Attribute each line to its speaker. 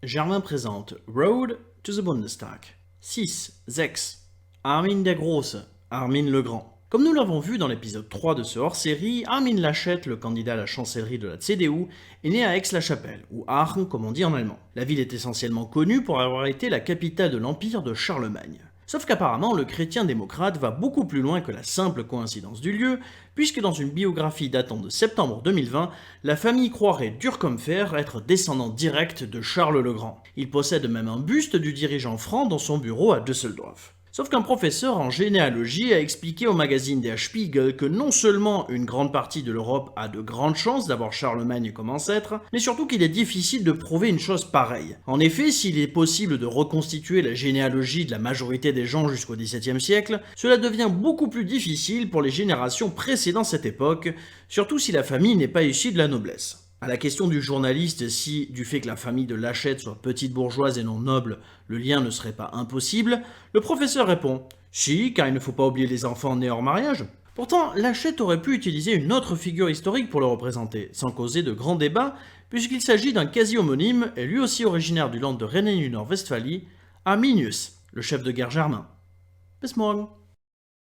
Speaker 1: Germain présente Road to the Bundestag. 6. Armin der Große, Armin le Grand. Comme nous l'avons vu dans l'épisode 3 de ce hors-série, Armin Laschet, le candidat à la chancellerie de la CDU, est né à Aix-la-Chapelle, ou Aachen comme on dit en allemand. La ville est essentiellement connue pour avoir été la capitale de l'empire de Charlemagne. Sauf qu'apparemment, le chrétien démocrate va beaucoup plus loin que la simple coïncidence du lieu, puisque dans une biographie datant de septembre 2020, la famille croirait dur comme fer être descendant direct de Charles le Grand. Il possède même un buste du dirigeant franc dans son bureau à Düsseldorf. Sauf qu'un professeur en généalogie a expliqué au magazine Der Spiegel que non seulement une grande partie de l'Europe a de grandes chances d'avoir Charlemagne comme ancêtre, mais surtout qu'il est difficile de prouver une chose pareille. En effet, s'il est possible de reconstituer la généalogie de la majorité des gens jusqu'au XVIIe siècle, cela devient beaucoup plus difficile pour les générations précédant cette époque, surtout si la famille n'est pas issue de la noblesse. À la question du journaliste si, du fait que la famille de Laschet soit petite bourgeoise et non noble, le lien ne serait pas impossible, le professeur répond « Si, car il ne faut pas oublier les enfants nés hors mariage ». Pourtant, Laschet aurait pu utiliser une autre figure historique pour le représenter, sans causer de grands débats, puisqu'il s'agit d'un quasi-homonyme, et lui aussi originaire du land de Rhénanie-du-Nord-Westphalie, Arminius, le chef de guerre germain. Bis morgen.